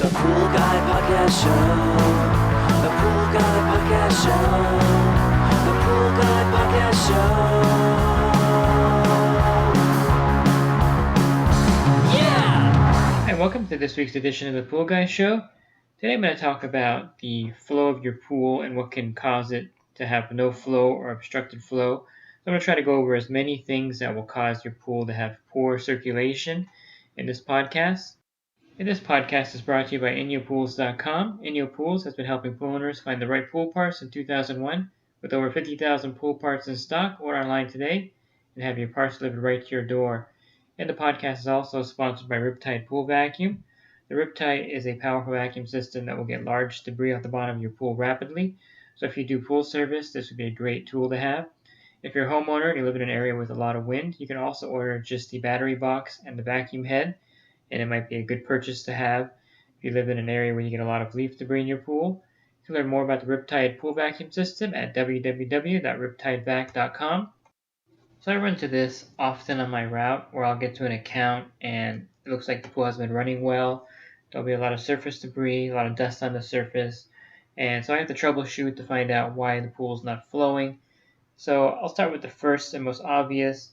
The Pool Guy Podcast Show. The Pool Guy Podcast Show. The Pool Guy Podcast Show. Yeah! Hi, welcome to this week's edition of the Pool Guy Show. Today I'm going to talk about the flow of your pool and what can cause it to have no flow or obstructed flow. So I'm going to try to go over as many things that will cause your pool to have poor circulation in this podcast. And this podcast is brought to you by InyoPools.com. Inyo Pools has been helping pool owners find the right pool parts since 2001. With over 50,000 pool parts in stock, order online today and have your parts delivered right to your door. And the podcast is also sponsored by Riptide Pool Vacuum. The Riptide is a powerful vacuum system that will get large debris off the bottom of your pool rapidly. So if you do pool service, this would be a great tool to have. If you're a homeowner and you live in an area with a lot of wind, you can also order just the battery box and the vacuum head, and it might be a good purchase to have if you live in an area where you get a lot of leaf debris in your pool. You can learn more about the Riptide Pool Vacuum System at www.riptidevac.com. So I run into this often on my route where I'll get to an account and it looks like the pool has been running well. There'll be a lot of surface debris, a lot of dust on the surface, and so I have to troubleshoot to find out why the pool is not flowing. So I'll start with the first and most obvious.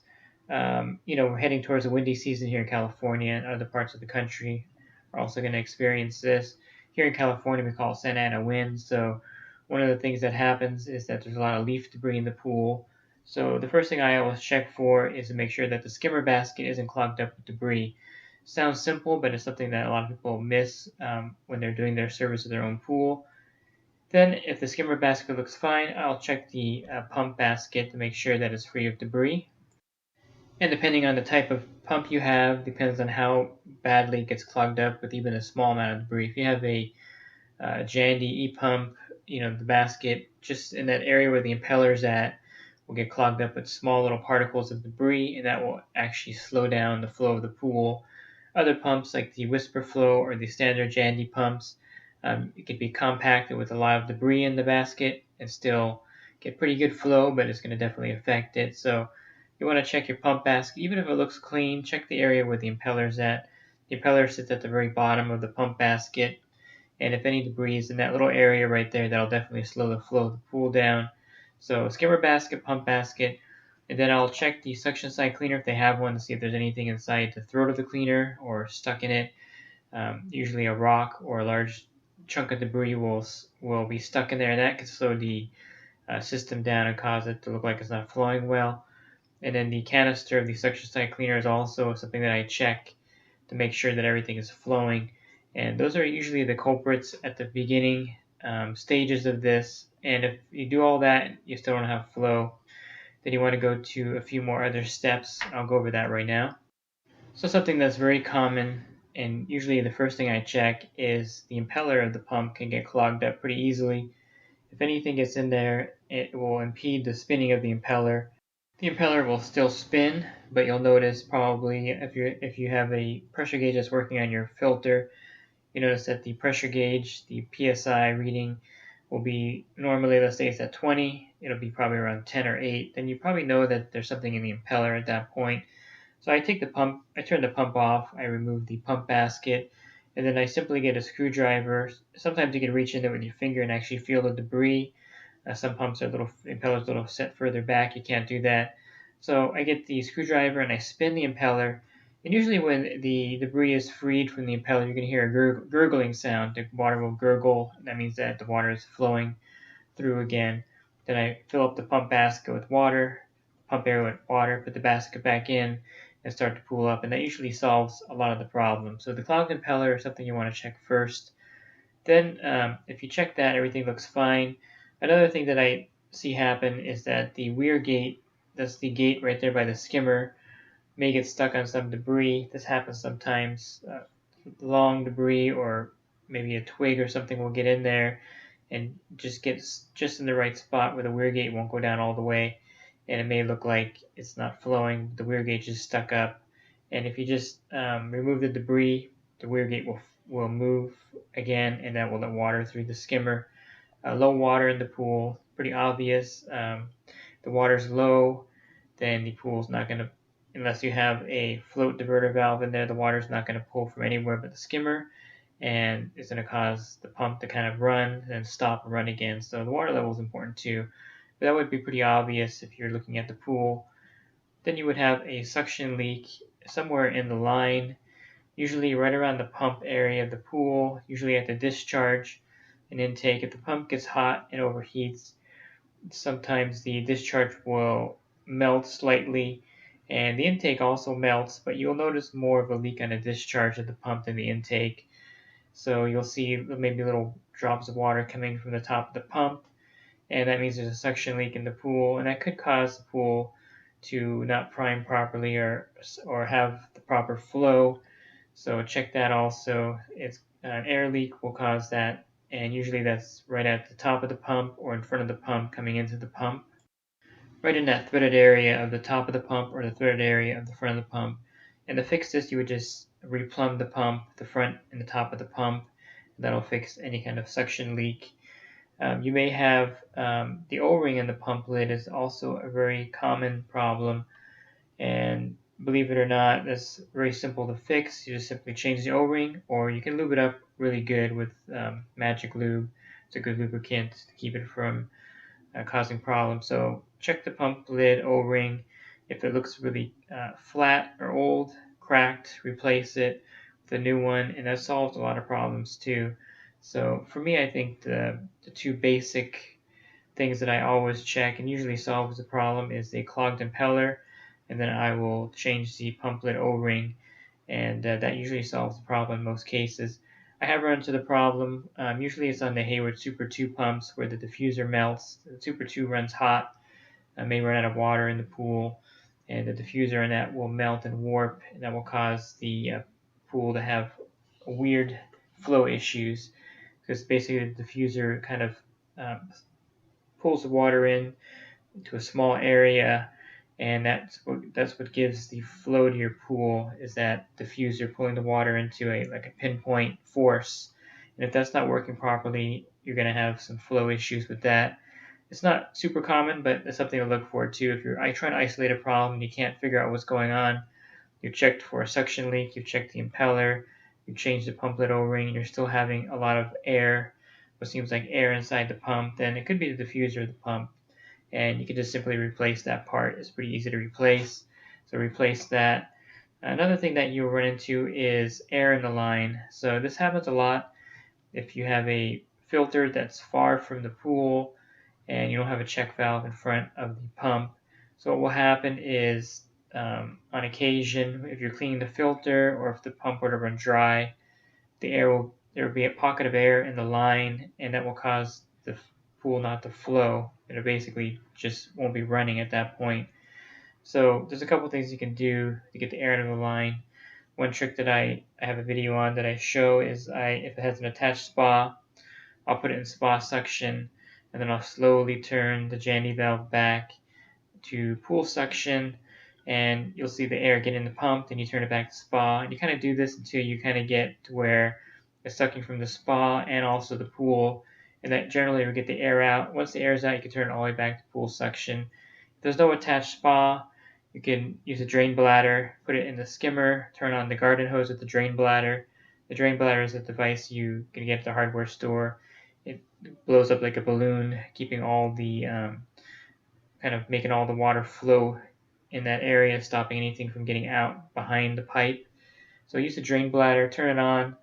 We're heading towards a windy season here in California, and other parts of the country are also going to experience this. Here in California, we call it Santa Ana wind. So one of the things that happens is that there's a lot of leaf debris in the pool. So the first thing I always check for is to make sure that the skimmer basket isn't clogged up with debris. Sounds simple, but it's something that a lot of people miss when they're doing their service of their own pool. Then, if the skimmer basket looks fine, I'll check the pump basket to make sure that it's free of debris. And depending on the type of pump you have, depends on how badly it gets clogged up with even a small amount of debris. If you have a Jandy E-pump, the basket just in that area where the impeller is at will get clogged up with small little particles of debris, and that will actually slow down the flow of the pool. Other pumps like the Whisper Flow or the standard Jandy pumps, it can be compacted with a lot of debris in the basket and still get pretty good flow, but it's going to definitely affect it. So you want to check your pump basket. Even if it looks clean, check the area where the impeller is at. The impeller sits at the very bottom of the pump basket, and if any debris is in that little area right there, that'll definitely slow the flow of the pool down. So skimmer basket, pump basket, and then I'll check the suction side cleaner if they have one to see if there's anything inside the throat of the cleaner or stuck in it. Usually a rock or a large chunk of debris will be stuck in there, and that can slow the system down and cause it to look like it's not flowing well. And then the canister of the suction side cleaner is also something that I check to make sure that everything is flowing. And those are usually the culprits at the beginning stages of this. And if you do all that, you still don't have flow, then you want to go to a few more other steps. I'll go over that right now. So something that's very common, and usually the first thing I check, is the impeller of the pump can get clogged up pretty easily. If anything gets in there, it will impede the spinning of the impeller. The impeller will still spin, but you'll notice probably if you have a pressure gauge that's working on your filter, you notice that the pressure gauge, the PSI reading, will be normally, let's say it's at 20, it'll be probably around 10 or 8. Then you probably know that there's something in the impeller at that point. So I turn the pump off, I remove the pump basket, and then I simply get a screwdriver. Sometimes you can reach in there with your finger and actually feel the debris. Some pumps are impellers a little set further back. You can't do that. So I get the screwdriver and I spin the impeller. And usually when the debris is freed from the impeller, you're going to hear a gurgling sound. The water will gurgle. That means that the water is flowing through again. Then I fill up the pump basket with water, pump air with water, put the basket back in, and start to pool up. And that usually solves a lot of the problem. So the clogged impeller is something you want to check first. Then if you check that, everything looks fine. Another thing that I see happen is that the weir gate, that's the gate right there by the skimmer, may get stuck on some debris. This happens sometimes. Long debris or maybe a twig or something will get in there and just gets just in the right spot where the weir gate won't go down all the way, and it may look like it's not flowing. The weir gate is stuck up, and if you just remove the debris, the weir gate will move again, and that will let water through the skimmer. Low water in the pool, pretty obvious. The water's low, then the pool's not going to, unless you have a float diverter valve in there, the water's not going to pull from anywhere but the skimmer. and it's going to cause the pump to kind of run and stop and run again. So the water level is important too. But that would be pretty obvious if you're looking at the pool. Then you would have a suction leak somewhere in the line, usually right around the pump area of the pool, usually at the discharge and intake. If the pump gets hot and overheats, sometimes the discharge will melt slightly and the intake also melts, but you'll notice more of a leak on the discharge of the pump than the intake. So you'll see maybe little drops of water coming from the top of the pump, and that means there's a suction leak in the pool, and that could cause the pool to not prime properly or have the proper flow. So check that also. It's an air leak will cause that, and usually that's right at the top of the pump or in front of the pump coming into the pump. Right in that threaded area of the top of the pump or the threaded area of the front of the pump. And to fix this, you would just replumb the pump, the front and the top of the pump. That'll fix any kind of suction leak. You may have the O-ring in the pump lid is also a very common problem, and believe it or not, that's very simple to fix. You just simply change the O-ring, or you can lube it up really good with magic lube. It's a good lubricant to keep it from causing problems. So check the pump lid O-ring. If it looks really flat or old, cracked, replace it with a new one, and that solves a lot of problems too. So for me, I think the two basic things that I always check and usually solves the problem is the clogged impeller, and then I will change the pump lid O-ring, and that usually solves the problem in most cases. I have run into the problem. Usually it's on the Hayward Super 2 pumps where the diffuser melts. The Super 2 runs hot, may run out of water in the pool, and the diffuser in that will melt and warp, and that will cause the pool to have weird flow issues, because basically the diffuser kind of pulls the water in to a small area, and that's what gives the flow to your pool, is that diffuser pulling the water into a pinpoint force. And if that's not working properly, you're going to have some flow issues with that. It's not super common, but it's something to look for too. If you're trying to isolate a problem and you can't figure out what's going on, you've checked for a suction leak, you've checked the impeller, you've changed the pump lid O-ring, and you're still having a lot of air, what seems like air inside the pump, then it could be the diffuser of the pump, and you can just simply replace that part. It's pretty easy to replace, so replace that. Another thing that you'll run into is air in the line. So this happens a lot if you have a filter that's far from the pool and you don't have a check valve in front of the pump. So what will happen is on occasion, if you're cleaning the filter or if the pump were to run dry, there will be a pocket of air in the line, and that will cause the pool not to flow. It basically just won't be running at that point. So there's a couple things you can do to get the air out of the line. One trick that I have a video on that I show is if it has an attached spa, I'll put it in spa suction, and then I'll slowly turn the Jandy valve back to pool suction, and you'll see the air get in the pump, then you turn it back to spa, and you kind of do this until you kind of get to where it's sucking from the spa and also the pool, and that generally will get the air out. Once the air is out, you can turn it all the way back to pool suction. If there's no attached spa, you can use a drain bladder, put it in the skimmer, turn on the garden hose with the drain bladder. The drain bladder is a device you can get at the hardware store. It blows up like a balloon, keeping all the kind of making all the water flow in that area, stopping anything from getting out behind the pipe. So use the drain bladder, turn it on,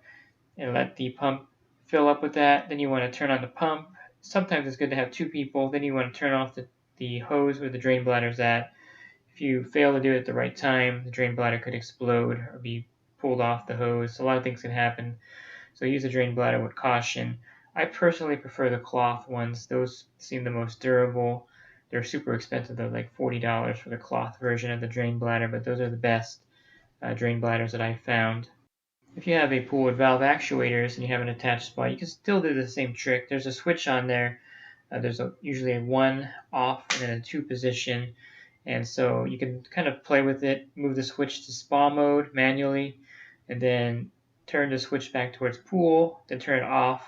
and let the pump fill up with that. Then you want to turn on the pump. Sometimes it's good to have two people. Then you want to turn off the hose where the drain bladder is at. If you fail to do it at the right time, the drain bladder could explode or be pulled off the hose. A lot of things can happen. So use the drain bladder with caution. I personally prefer the cloth ones. Those seem the most durable. They're super expensive. They're like $40 for the cloth version of the drain bladder, but those are the best drain bladders that I've found. If you have a pool with valve actuators and you have an attached spot, you can still do the same trick. There's a switch on there. There's usually a 1 off and then a 2 position. And so you can kind of play with it, move the switch to spa mode manually, and then turn the switch back towards pool, then turn it off,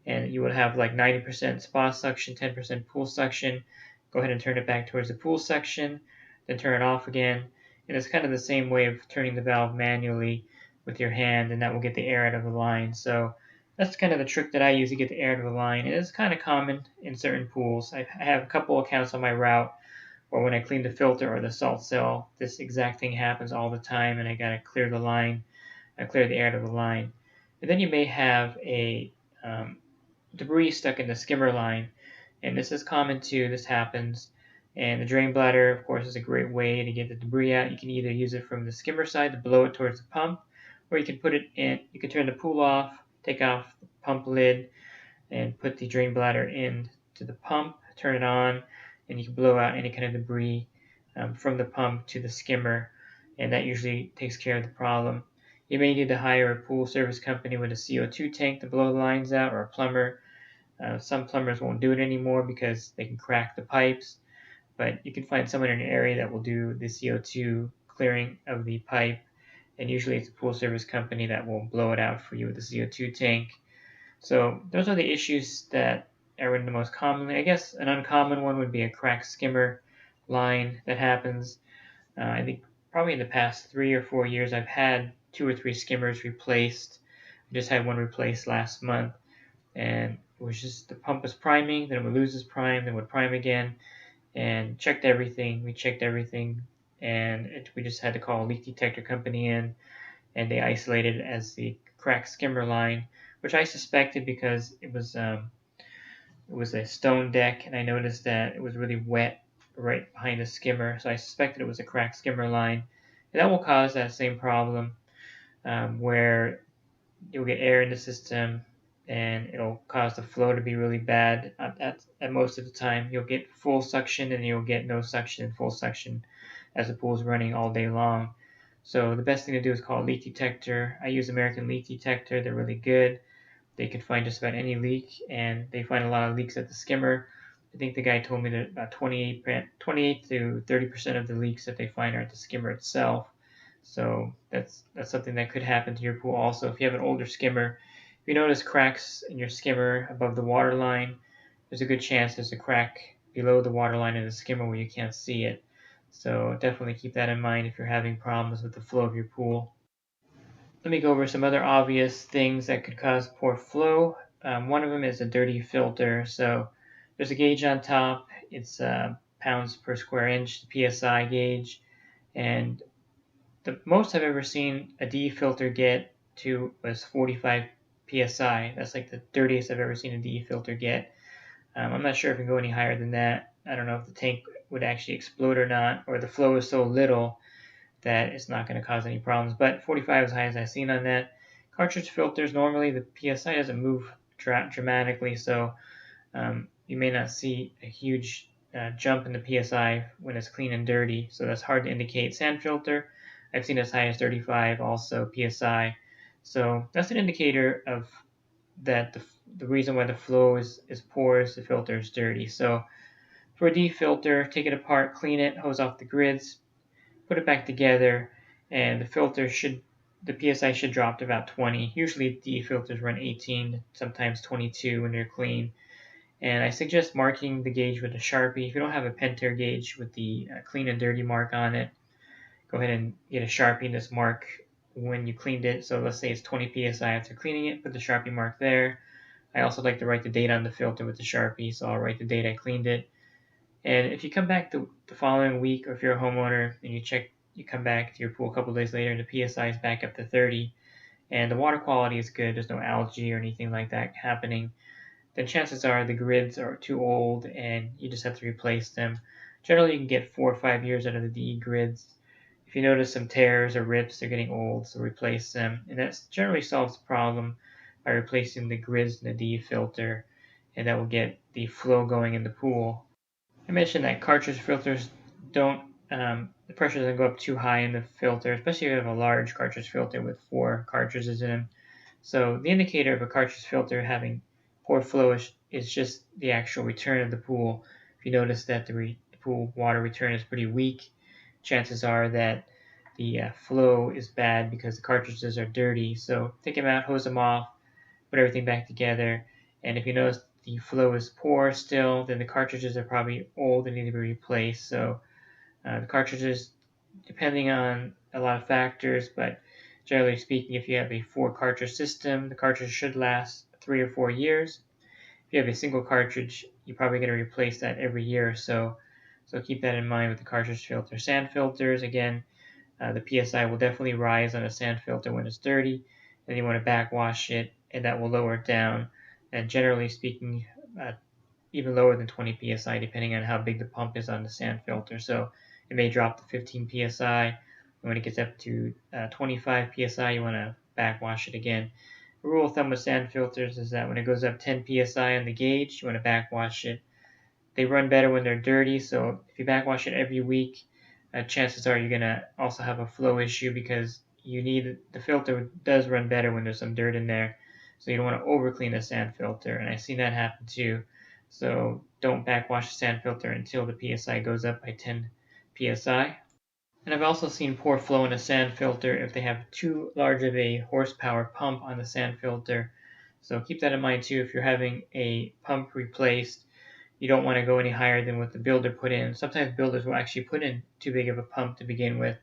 and you would have like 90% spa suction, 10% pool suction. Go ahead and turn it back towards the pool section, then turn it off again. And it's kind of the same way of turning the valve manually. with your hand, and that will get the air out of the line. So that's kind of the trick that I use to get the air out of the line. It is kind of common in certain pools. I have a couple accounts on my route where when I clean the filter or the salt cell, this exact thing happens all the time, and I gotta clear the line, clear the air out of the line. And then you may have a debris stuck in the skimmer line, and this is common too. This happens. And the drain bladder, of course, is a great way to get the debris out. You can either use it from the skimmer side to blow it towards the pump, or you can put it in, you can turn the pool off, take off the pump lid, and put the drain bladder in to the pump, turn it on, and you can blow out any kind of debris from the pump to the skimmer, and that usually takes care of the problem. You may need to hire a pool service company with a CO2 tank to blow the lines out, or a plumber. Some plumbers won't do it anymore because they can crack the pipes, but you can find someone in your area that will do the CO2 clearing of the pipe, and usually it's a pool service company that will blow it out for you with the CO2 tank. So those are the issues that I run into most commonly. I guess an uncommon one would be a cracked skimmer line that happens. I think probably in the past 3 or 4 years I've had 2 or 3 skimmers replaced. I just had one replaced last month, and it was just the pump was priming, then it would lose its prime, then it would prime again, and checked everything. We checked everything, and we just had to call a leak detector company in, and they isolated it as the cracked skimmer line, which I suspected because it was a stone deck, and I noticed that it was really wet right behind the skimmer, so I suspected it was a cracked skimmer line, and that will cause that same problem where you'll get air in the system, and it'll cause the flow to be really bad. At most of the time, you'll get full suction, and you'll get no suction and full suction as the pool's running all day long. So the best thing to do is call a leak detector. I use American Leak Detector. They're really good. They can find just about any leak, and they find a lot of leaks at the skimmer. I think the guy told me that about 28 to 30% of the leaks that they find are at the skimmer itself. So that's something that could happen to your pool also. If you have an older skimmer, if you notice cracks in your skimmer above the water line, there's a good chance there's a crack below the water line in the skimmer where you can't see it. So definitely keep that in mind if you're having problems with the flow of your pool. Let me go over some other obvious things that could cause poor flow. One of them is a dirty filter. So there's a gauge on top. It's pounds per square inch, the PSI gauge, and the most I've ever seen a DE filter get to was 45 psi. That's like the dirtiest I've ever seen a DE filter get. I'm not sure if it can go any higher than that. I don't know if the tank would actually explode or not, or the flow is so little that it's not going to cause any problems. But 45 is as high as I've seen on that. Cartridge filters, normally the PSI doesn't move dramatically, so you may not see a huge jump in the PSI when it's clean and dirty, so that's hard to indicate. Sand filter, I've seen as high as 35 also PSI, so that's an indicator of that the reason why the flow is poor is the filter is dirty. So for a defilter, take it apart, clean it, hose off the grids, put it back together, and the PSI should drop to about 20. Usually defilters run 18, sometimes 22 when they're clean. And I suggest marking the gauge with a Sharpie. If you don't have a Pentair gauge with the clean and dirty mark on it, go ahead and get a Sharpie and just mark when you cleaned it. So let's say it's 20 psi after cleaning it, put the Sharpie mark there. I also like to write the date on the filter with the Sharpie, so I'll write the date I cleaned it. And if you come back the following week, or if you're a homeowner and you come back to your pool a couple days later and the PSI is back up to 30, and the water quality is good, there's no algae or anything like that happening, then chances are the grids are too old and you just have to replace them. Generally, you can get 4 or 5 years out of the DE grids. If you notice some tears or rips, they're getting old, so replace them. And that generally solves the problem by replacing the grids in the DE filter, and that will get the flow going in the pool. I mentioned that cartridge filters the pressure doesn't go up too high in the filter, especially if you have a large cartridge filter with 4 cartridges in them. So the indicator of a cartridge filter having poor flow is just the actual return of the pool. If you notice that the pool water return is pretty weak, chances are that the flow is bad because the cartridges are dirty. So take them out, hose them off, put everything back together, and if you notice the flow is poor still, then the cartridges are probably old and need to be replaced. So the cartridges, depending on a lot of factors, but Generally speaking, if you have a 4-cartridge system, the cartridge should last 3 or 4 years. If you have a single cartridge, you're probably going to replace that every year or so. So keep that in mind with the cartridge filter. Sand filters, again, the PSI will definitely rise on a sand filter when it's dirty, and you want to backwash it, and that will lower it down. And generally speaking, even lower than 20 psi, depending on how big the pump is on the sand filter. So it may drop to 15 psi. And when it gets up to 25 psi, you want to backwash it again. The rule of thumb with sand filters is that when it goes up 10 psi on the gauge, you want to backwash it. They run better when they're dirty, so if you backwash it every week, chances are you're going to also have a flow issue because the filter does run better when there's some dirt in there. So you don't want to over clean the sand filter, and I've seen that happen too. So don't backwash the sand filter until the PSI goes up by 10 PSI. And I've also seen poor flow in a sand filter if they have too large of a horsepower pump on the sand filter. So keep that in mind too. If you're having a pump replaced, you don't want to go any higher than what the builder put in. Sometimes builders will actually put in too big of a pump to begin with.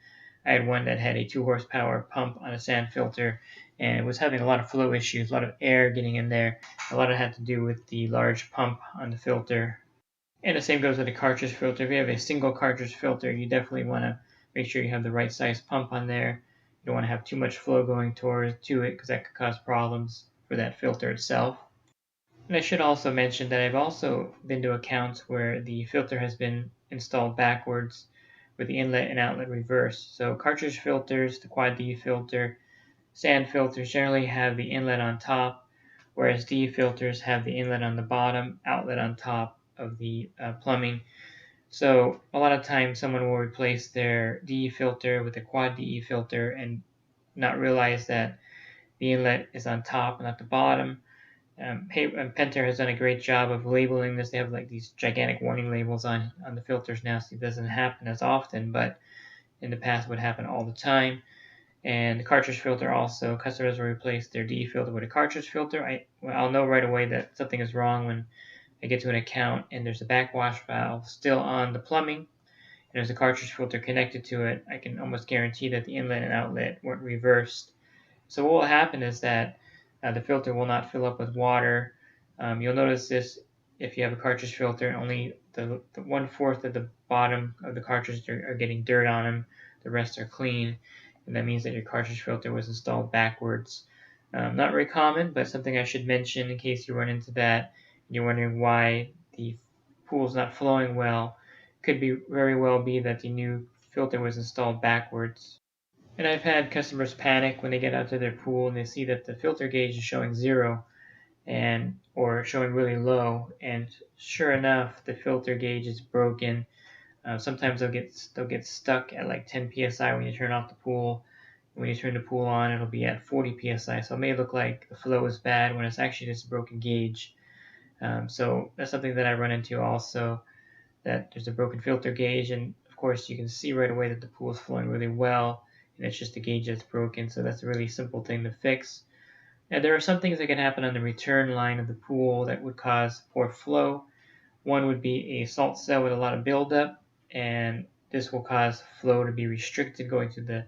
I had one that had a 2 horsepower pump on a sand filter, and it was having a lot of flow issues, a lot of air getting in there. A lot of it had to do with the large pump on the filter. And the same goes with the cartridge filter. If you have a single cartridge filter, you definitely want to make sure you have the right size pump on there. You don't want to have too much flow going to it because that could cause problems for that filter itself. And I should also mention that I've also been to accounts where the filter has been installed backwards with the inlet and outlet reversed. So cartridge filters, the quad D filter, sand filters generally have the inlet on top, whereas D filters have the inlet on the bottom, outlet on top of the plumbing. So a lot of times someone will replace their DE filter with a quad DE filter and not realize that the inlet is on top and not the bottom. Pentair has done a great job of labeling this. They have like these gigantic warning labels on the filters now, so it doesn't happen as often, but in the past would happen all the time. And the cartridge filter also, customers will replace their DE filter with a cartridge filter. I'll know right away that something is wrong when I get to an account and there's a backwash valve still on the plumbing and there's a cartridge filter connected to it. I can almost guarantee that the inlet and outlet weren't reversed. So what will happen is that the filter will not fill up with water. You'll notice this if you have a cartridge filter, only the 1/4 of the bottom of the cartridge are getting dirt on them. The rest are clean, and that means that your cartridge filter was installed backwards. Not very common, but something I should mention in case you run into that and you're wondering why the pool is not flowing well. Could very well be that the new filter was installed backwards. And I've had customers panic when they get out to their pool and they see that the filter gauge is showing 0 or showing really low, and sure enough, the filter gauge is broken. Sometimes they'll get stuck at like 10 psi when you turn off the pool. When you turn the pool on, it'll be at 40 psi. So it may look like the flow is bad when it's actually just a broken gauge. So that's something that I run into also, that there's a broken filter gauge, and of course you can see right away that the pool is flowing really well, and it's just the gauge that's broken. So that's a really simple thing to fix. Now there are some things that can happen on the return line of the pool that would cause poor flow. One would be a salt cell with a lot of buildup, and this will cause flow to be restricted going to the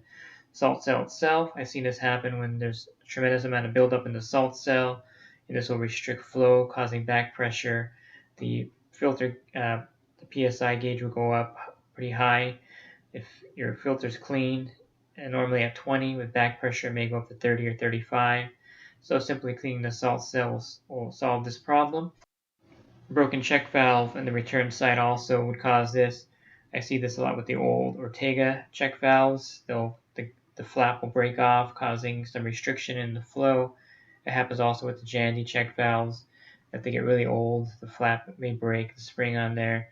salt cell itself. I've seen this happen when there's a tremendous amount of buildup in the salt cell, and this will restrict flow, causing back pressure. The filter, the PSI gauge will go up pretty high. If your filter's clean, and normally at 20, with back pressure it may go up to 30 or 35. So simply cleaning the salt cells will solve this problem. Broken check valve in the return side also would cause this. I see this a lot with the old Ortega check valves. The flap will break off, causing some restriction in the flow. It happens also with the Jandy check valves. If they get really old, the flap may break, the spring on there,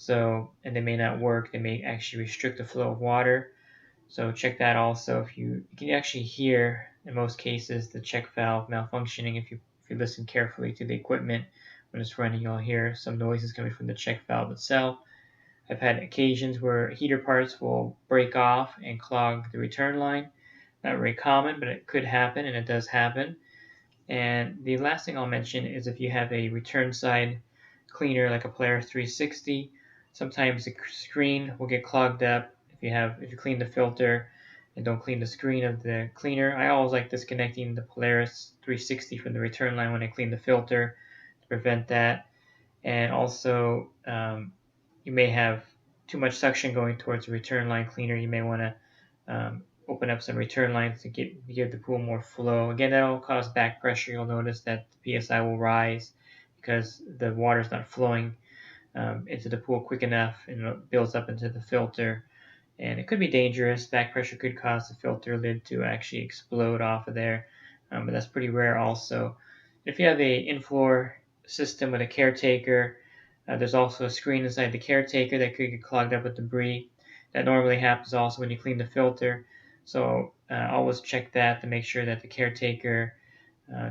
and they may not work. They may actually restrict the flow of water. So check that also. If you can actually hear, in most cases, the check valve malfunctioning. If you listen carefully to the equipment when it's running, you'll hear some noises coming from the check valve itself. I've had occasions where heater parts will break off and clog the return line. Not very common, but it could happen, and it does happen. And the last thing I'll mention is if you have a return side cleaner like a Player 360, sometimes the screen will get clogged up. If you clean the filter, and don't clean the screen of the cleaner. I always like disconnecting the Polaris 360 from the return line when I clean the filter to prevent that. And also, you may have too much suction going towards the return line cleaner. You may want to open up some return lines to give the pool more flow. Again, that will cause back pressure. You'll notice that the PSI will rise because the water is not flowing into the pool quick enough, and it builds up into the filter. And it could be dangerous. Back pressure could cause the filter lid to actually explode off of there, but that's pretty rare also. If you have a in-floor system with a caretaker, there's also a screen inside the caretaker that could get clogged up with debris. That normally happens also when you clean the filter. So always check that to make sure that the caretaker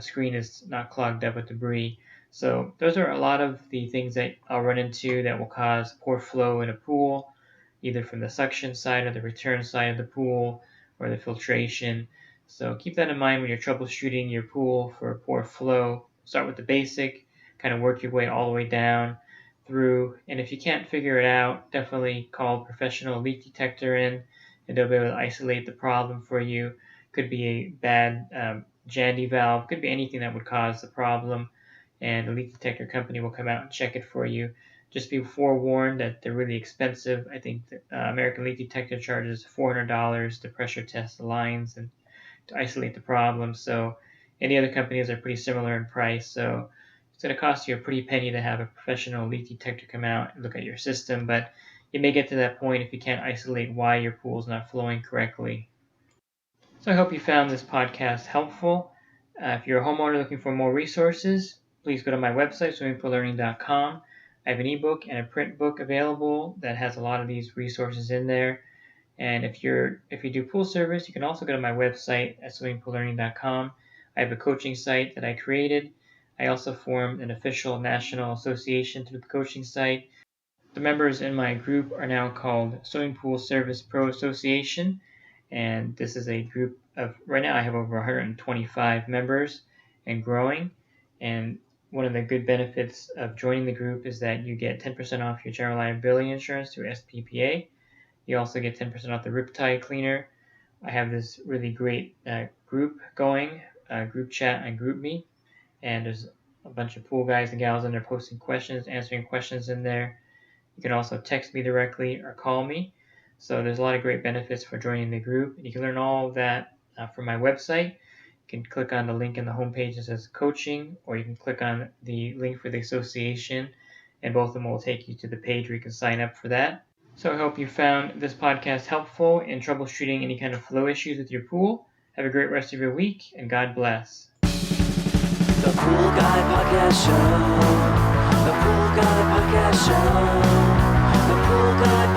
screen is not clogged up with debris. So those are a lot of the things that I'll run into that will cause poor flow in a pool, either from the suction side or the return side of the pool or the filtration. So keep that in mind when you're troubleshooting your pool for poor flow. Start with the basic, kind of work your way all the way down through. And if you can't figure it out, definitely call a professional leak detector in, and they'll be able to isolate the problem for you. Could be a bad Jandy valve, could be anything that would cause the problem, and the leak detector company will come out and check it for you. Just be forewarned that they're really expensive. I think the American Leak Detector charges $400 to pressure test the lines and to isolate the problem. So any other companies are pretty similar in price. So it's going to cost you a pretty penny to have a professional leak detector come out and look at your system. But you may get to that point if you can't isolate why your pool is not flowing correctly. So I hope you found this podcast helpful. If you're a homeowner looking for more resources, please go to my website, swimmingpoollearning.com. I have an ebook and a print book available that has a lot of these resources in there. And if you do pool service, you can also go to my website at swimmingpoollearning.com. I have a coaching site that I created. I also formed an official national association through the coaching site. The members in my group are now called Swimming Pool Service Pro Association, and this is a group of, right now I have over 125 members and growing. And one of the good benefits of joining the group is that you get 10% off your general liability insurance through SPPA. You also get 10% off the Riptide cleaner. I have this really great group going, group chat and group me, and there's a bunch of pool guys and gals in there posting questions, answering questions in there. You can also text me directly or call me. So there's a lot of great benefits for joining the group. You can learn all of that from my website. You can click on the link in the homepage that says coaching, or you can click on the link for the association, and both of them will take you to the page where you can sign up for that. So I hope you found this podcast helpful in troubleshooting any kind of flow issues with your pool. Have a great rest of your week, and God bless. The Pool Guy Podcast Show. The Pool Guy Podcast Show. The Pool Guy